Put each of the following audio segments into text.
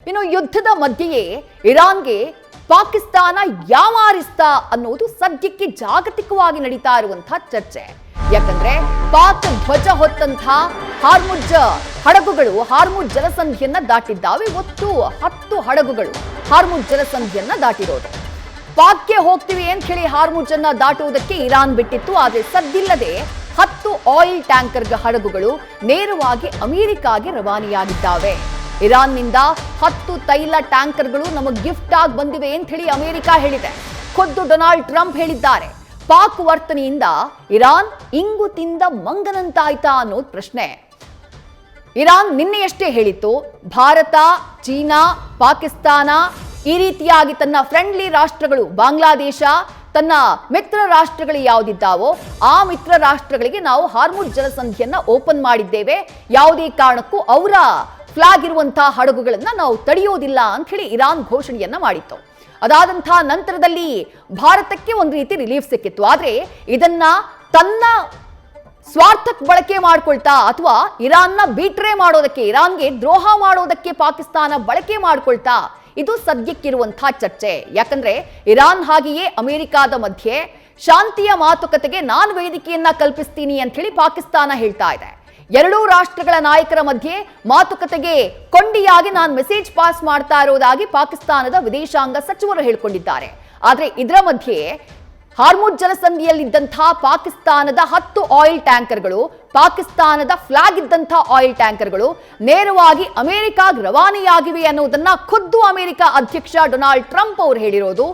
ಇನ್ನು ಯುದ್ಧದ ಮಧ್ಯೆಯೇ ಇರಾನ್ಗೆ ಪಾಕಿಸ್ತಾನ ಯಾಮಾರಿಸ್ತಾ ಅನ್ನೋದು ಸದ್ಯಕ್ಕೆ ಜಾಗತಿಕವಾಗಿ ನಡೀತಾ ಇರುವಂತಹ ಚರ್ಚೆ. ಯಾಕಂದ್ರೆ ಪಾಕ್ ಧ್ವಜ ಹೊತ್ತಂತಹ ಹಡಗುಗಳು ಹಾರ್ಮುಜ್ ಜಲಸಂಧಿಯನ್ನ ದಾಟಿದ್ದಾವೆ. ಒಟ್ಟು 10 ಹಡಗುಗಳು ಹಾರ್ಮುಜ್ ಜಲಸಂಧಿಯನ್ನ ದಾಟಿರೋದು. ಪಾಕ್ಗೆ ಹೋಗ್ತೀವಿ ಅಂತ ಹೇಳಿ ಹಾರ್ಮುಜ್ ಅನ್ನ ದಾಟುವುದಕ್ಕೆ ಇರಾನ್ ಬಿಟ್ಟಿತ್ತು. ಆದರೆ ಸದ್ದಿಲ್ಲದೆ 10 ಆಯಿಲ್ ಟ್ಯಾಂಕರ್ ಹಡಗುಗಳು ನೇರವಾಗಿ ಅಮೆರಿಕಾಗೆ ರವಾನೆಯಾಗಿದ್ದಾವೆ. ಇರಾನ್ನಿಂದ 10 ತೈಲ ಟ್ಯಾಂಕರ್ಗಳು ನಮಗೆ ಗಿಫ್ಟ್ ಆಗಿ ಬಂದಿವೆ ಅಂತ ಹೇಳಿ ಅಮೆರಿಕ ಹೇಳಿದೆ. ಖುದ್ದು ಡೊನಾಲ್ಡ್ ಟ್ರಂಪ್ ಹೇಳಿದ್ದಾರೆ. ಪಾಕ್ ವರ್ತನೆಯಿಂದ ಇರಾನ್ ಇಂಗು ತಿಂದ ಮಂಗನಂತಾಯ್ತಾ ಅನ್ನೋದು ಪ್ರಶ್ನೆ. ಇರಾನ್ ನಿನ್ನೆಯಷ್ಟೇ ಹೇಳಿತ್ತು, ಭಾರತ, ಚೀನಾ, ಪಾಕಿಸ್ತಾನ ಈ ರೀತಿಯಾಗಿ ತನ್ನ ಫ್ರೆಂಡ್ಲಿ ರಾಷ್ಟ್ರಗಳು, ಬಾಂಗ್ಲಾದೇಶ, ತನ್ನ ಮಿತ್ರ ರಾಷ್ಟ್ರಗಳು ಯಾವುದಿದ್ದಾವೋ ಆ ಮಿತ್ರ ರಾಷ್ಟ್ರಗಳಿಗೆ ನಾವು ಹಾರ್ಮುಜ್ ಜಲಸಂಧಿಯನ್ನ ಓಪನ್ ಮಾಡಿದ್ದೇವೆ. ಯಾವುದೇ ಕಾರಣಕ್ಕೂ ಅವರ ಫ್ಲಾಗ್ ಇರುವಂತಹ ಹಡಗುಗಳನ್ನ ನಾವು ತಡೆಯೋದಿಲ್ಲ ಅಂತ ಹೇಳಿ ಇರಾನ್ ಘೋಷಣೆಯನ್ನ ಮಾಡಿತ್ತು. ಅದಾದಂತಹ ನಂತರದಲ್ಲಿ ಭಾರತಕ್ಕೆ ಒಂದು ರೀತಿ ರಿಲೀಫ್ ಸಿಕ್ಕಿತ್ತು. ಆದ್ರೆ ಇದನ್ನ ತನ್ನ ಸ್ವಾರ್ಥಕ್ಕೆ ಬಳಕೆ ಮಾಡ್ಕೊಳ್ತಾ ಅಥವಾ ಇರಾನ್ನ ಬೀಟ್ರೆ ಮಾಡೋದಕ್ಕೆ, ಇರಾನ್ಗೆ ದ್ರೋಹ ಮಾಡೋದಕ್ಕೆ ಪಾಕಿಸ್ತಾನ ಬಳಕೆ ಮಾಡ್ಕೊಳ್ತಾ, ಇದು ಸದ್ಯಕ್ಕಿರುವಂತಹ ಚರ್ಚೆ. ಯಾಕಂದ್ರೆ ಇರಾನ್ ಹಾಗೆಯೇ ಅಮೆರಿಕಾದ ಮಧ್ಯೆ ಶಾಂತಿಯ ಮಾತುಕತೆಗೆ ನಾನು ವೇದಿಕೆಯನ್ನ ಕಲ್ಪಿಸ್ತೀನಿ ಅಂತ ಹೇಳಿ ಪಾಕಿಸ್ತಾನ ಹೇಳ್ತಾ ಇದೆ. ಎರಡೂ ರಾಷ್ಟ್ರಗಳ ನಾಯಕರ ಮಧ್ಯೆ ಮಾತುಕತೆಗೆ ಕೊಂಡಿಯಾಗಿ ನಾನು ಮೆಸೇಜ್ ಪಾಸ್ ಮಾಡ್ತಾ ಇರೋದಾಗಿ ಪಾಕಿಸ್ತಾನದ ವಿದೇಶಾಂಗ ಸಚಿವರು ಹೇಳಿಕೊಂಡಿದ್ದಾರೆ. ಆದ್ರೆ ಇದರ ಮಧ್ಯೆ ಹಾರ್ಮುಜ್ ಜಲಸಂಧಿಯಲ್ಲಿದ್ದಂತಹ ಪಾಕಿಸ್ತಾನದ 10 ಆಯಿಲ್ ಟ್ಯಾಂಕರ್ಗಳು, ಪಾಕಿಸ್ತಾನದ ಫ್ಲಾಗ್ ಇದ್ದಂತಹ ಆಯಿಲ್ ಟ್ಯಾಂಕರ್ಗಳು ನೇರವಾಗಿ ಅಮೆರಿಕಾಗೆ ರವಾನೆಯಾಗಿವೆ ಅನ್ನೋದನ್ನ ಖುದ್ದು ಅಮೆರಿಕ ಅಧ್ಯಕ್ಷ ಡೊನಾಲ್ಡ್ ಟ್ರಂಪ್ ಅವರು ಹೇಳಿರೋದು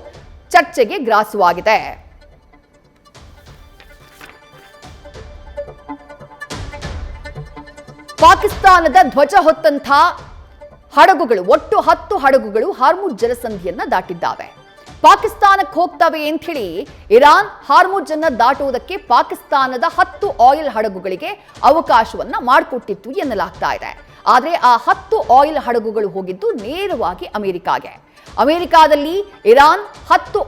ಚರ್ಚೆಗೆ ಗ್ರಾಸವಾಗಿದೆ. ಪಾಕಿಸ್ತಾನದ ಧ್ವಜ ಹೊತ್ತಂಥ ಹಡಗುಗಳು, ಒಟ್ಟು 10 ಹಡಗುಗಳು ಹಾರ್ಮುಜ್ ಜಲಸಂಧಿಯನ್ನ ದಾಟಿದ್ದಾವೆ. ಪಾಕಿಸ್ತಾನಕ್ಕೆ ಹೋಗ್ತವೆ ಅಂತ ಹೇಳಿ ಇರಾನ್ ಹಾರ್ಮುಜ್ ಅನ್ನ ದಾಟುವುದಕ್ಕೆ ಪಾಕಿಸ್ತಾನದ 10 ಆಯಿಲ್ ಹಡಗುಗಳಿಗೆ ಅವಕಾಶವನ್ನ ಮಾಡಿಕೊಟ್ಟಿತ್ತು ಎನ್ನಲಾಗ್ತಾ ಇದೆ. ಆದ್ರೆ ಆ 10 ಆಯಿಲ್ ಹಡಗುಗಳು ಹೋಗಿದ್ದು ನೇರವಾಗಿ ಅಮೆರಿಕಾಗೆ. ಅಮೆರಿಕಾದಲ್ಲಿ ಇರಾನ್ 10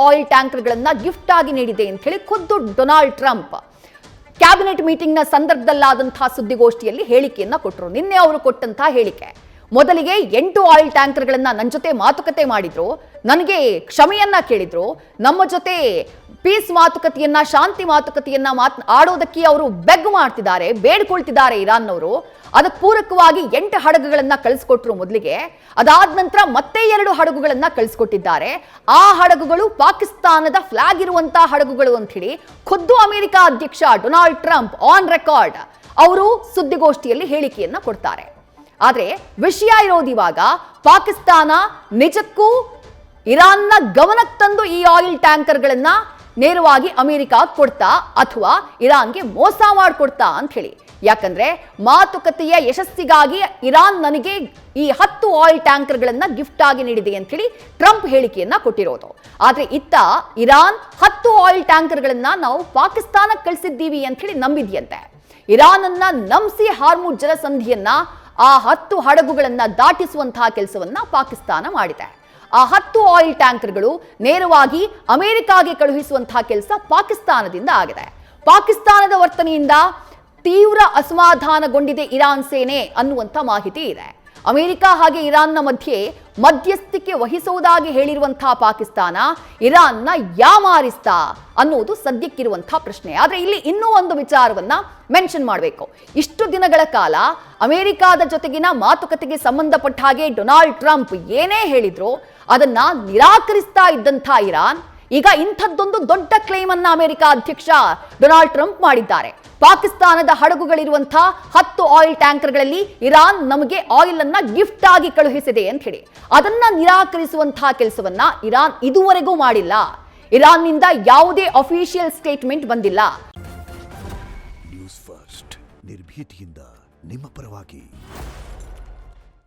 ಆಯಿಲ್ ಟ್ಯಾಂಕರ್ಗಳನ್ನ ಗಿಫ್ಟ್ ಆಗಿ ನೀಡಿದೆ ಅಂತ ಹೇಳಿ ಖುದ್ದು ಡೊನಾಲ್ಡ್ ಟ್ರಂಪ್ ಕ್ಯಾಬಿನೆಟ್ ಮೀಟಿಂಗ್ನ ಸಂದರ್ಭದಲ್ಲಾದಂತಹ ಸುದ್ದಿಗೋಷ್ಠಿಯಲ್ಲಿ ಹೇಳಿಕೆಯನ್ನ ಕೊಟ್ಟರು. ನಿನ್ನೆ ಅವರು ಕೊಟ್ಟಂತಹ ಹೇಳಿಕೆ, ಮೊದಲಿಗೆ 8 ಆಯಿಲ್ ಟ್ಯಾಂಕರ್ಗಳನ್ನ ನನ್ನ ಜೊತೆ ಮಾತುಕತೆ ಮಾಡಿದ್ರು, ನನಗೆ ಕ್ಷಮೆಯನ್ನ ಕೇಳಿದ್ರು, ನಮ್ಮ ಜೊತೆ ಪೀಸ್ ಮಾತುಕತೆಯನ್ನ, ಶಾಂತಿ ಮಾತುಕತೆಯನ್ನ ಆಡೋದಕ್ಕೆ ಅವರು ಬೆಗ್ ಮಾಡ್ತಿದ್ದಾರೆ, ಬೇಡ್ಕೊಳ್ತಿದ್ದಾರೆ ಇರಾನ್ನವರು. ಅದಕ್ಕೆ ಪೂರಕವಾಗಿ 8 ಹಡಗುಗಳನ್ನ ಕಳಿಸ್ಕೊಟ್ರು ಮೊದಲಿಗೆ. ಅದಾದ ನಂತರ ಮತ್ತೆ 2 ಹಡಗುಗಳನ್ನ ಕಳಿಸ್ಕೊಟ್ಟಿದ್ದಾರೆ. ಆ ಹಡಗುಗಳು ಪಾಕಿಸ್ತಾನದ ಫ್ಲಾಗ್ ಇರುವಂತಹ ಹಡಗುಗಳು ಅಂತ ಹೇಳಿ ಖುದ್ದು ಅಮೆರಿಕ ಅಧ್ಯಕ್ಷ ಡೊನಾಲ್ಡ್ ಟ್ರಂಪ್ ಆನ್ ರೆಕಾರ್ಡ್ ಅವರು ಸುದ್ದಿಗೋಷ್ಠಿಯಲ್ಲಿ ಹೇಳಿಕೆಯನ್ನ ಕೊಡ್ತಾರೆ. ಆದ್ರೆ ವಿಷಯ ಇರೋದು ಇವಾಗ ಪಾಕಿಸ್ತಾನ ನಿಜಕ್ಕೂ ಇರಾನ್ನ ಗಮನಕ್ಕೆ ತಂದು ಈ ಆಯಿಲ್ ಟ್ಯಾಂಕರ್ಗಳನ್ನ ನೇರವಾಗಿ ಅಮೆರಿಕ ಕೊಡ್ತಾ ಅಥವಾ ಇರಾನ್ಗೆ ಮೋಸ ಮಾಡಿಕೊಡ್ತಾ ಅಂತ ಹೇಳಿ. ಯಾಕಂದ್ರೆ ಮಾತುಕತೆಯ ಯಶಸ್ಸಿಗಾಗಿ ಇರಾನ್ ನನಗೆ ಈ 10 ಆಯಿಲ್ ಟ್ಯಾಂಕರ್ಗಳನ್ನ ಗಿಫ್ಟ್ ಆಗಿ ನೀಡಿದೆ ಅಂತ ಹೇಳಿ ಟ್ರಂಪ್ ಹೇಳಿಕೆಯನ್ನ ಕೊಟ್ಟಿರೋದು. ಆದ್ರೆ ಇತ್ತ ಇರಾನ್ 10 ಆಯಿಲ್ ಟ್ಯಾಂಕರ್ಗಳನ್ನ ನಾವು ಪಾಕಿಸ್ತಾನಕ್ಕೆ ಕಳಿಸಿದ್ದೀವಿ ಅಂತ ಹೇಳಿ ನಂಬಿದ್ಯಂತೆ. ಇರಾನ್ ಅನ್ನ ನಂಬಿಸಿ ಹಾರ್ಮುಜ್ ಜಲಸಂಧಿಯನ್ನ, ಆ 10 ಹಡಗುಗಳನ್ನ ದಾಟಿಸುವಂತಹ ಕೆಲಸವನ್ನ ಪಾಕಿಸ್ತಾನ ಮಾಡಿದೆ. ಆ 10 ಆಯಿಲ್ ಟ್ಯಾಂಕರ್ಗಳು ನೇರವಾಗಿ ಅಮೆರಿಕಾಗೆ ಕಳುಹಿಸುವಂತಹ ಕೆಲಸ ಪಾಕಿಸ್ತಾನದಿಂದ ಆಗಿದೆ. ಪಾಕಿಸ್ತಾನದ ವರ್ತನೆಯಿಂದ ತೀವ್ರ ಅಸಮಾಧಾನಗೊಂಡಿದೆ ಇರಾನ್ ಸೇನೆ ಅನ್ನುವಂಥ ಮಾಹಿತಿ ಇದೆ. ಅಮೆರಿಕ ಹಾಗೆ ಇರಾನ್ನ ಮಧ್ಯಸ್ಥಿಕೆ ವಹಿಸುವುದಾಗಿ ಹೇಳಿರುವಂತಹ ಪಾಕಿಸ್ತಾನ ಇರಾನ್ನ ಯಾಮಾರಿಸ್ತಾ ಅನ್ನೋದು ಸದ್ಯಕ್ಕಿರುವಂತಹ ಪ್ರಶ್ನೆ. ಆದ್ರೆ ಇಲ್ಲಿ ಇನ್ನೂ ಒಂದು ವಿಚಾರವನ್ನ ಮೆನ್ಷನ್ ಮಾಡಬೇಕು. ಇಷ್ಟು ದಿನಗಳ ಕಾಲ ಅಮೆರಿಕಾದ ಜೊತೆಗಿನ ಮಾತುಕತೆಗೆ ಸಂಬಂಧಪಟ್ಟ ಹಾಗೆ ಡೊನಾಲ್ಡ್ ಟ್ರಂಪ್ ಏನೇ ಹೇಳಿದ್ರು ಅದನ್ನ ನಿರಾಕರಿಸ್ತಾ ಇದ್ದಂಥ ಇರಾನ್ ಈಗ ಇಂಥದ್ದೊಂದು ದೊಡ್ಡ ಕ್ಲೇಮ್ ಅನ್ನ ಅಮೆರಿಕ ಅಧ್ಯಕ್ಷ ಡೊನಾಲ್ಡ್ ಟ್ರಂಪ್ ಮಾಡಿದ್ದಾರೆ. ಪಾಕಿಸ್ತಾನದ ಹಡಗುಗಳಿರುವಂತಹ 10 ಆಯಿಲ್ ಟ್ಯಾಂಕರ್ಗಳಲ್ಲಿ ಇರಾನ್ ನಮಗೆ ಆಯಿಲ್ ಅನ್ನ ಗಿಫ್ಟ್ ಆಗಿ ಕಳುಹಿಸಿದೆ ಅಂತ ಹೇಳಿ ಅದನ್ನ ನಿರಾಕರಿಸುವಂತಹ ಕೆಲಸವನ್ನ ಇರಾನ್ ಇದುವರೆಗೂ ಮಾಡಿಲ್ಲ. ಇರಾನ್ನಿಂದ ಯಾವುದೇ ಅಫಿಷಿಯಲ್ ಸ್ಟೇಟ್ಮೆಂಟ್ ಬಂದಿಲ್ಲ. ನ್ಯೂಸ್ ಫಸ್ಟ್ ನಿರ್ಭೀತಿಯಿಂದ ನಿಮ್ಮ ಪರವಾಗಿ.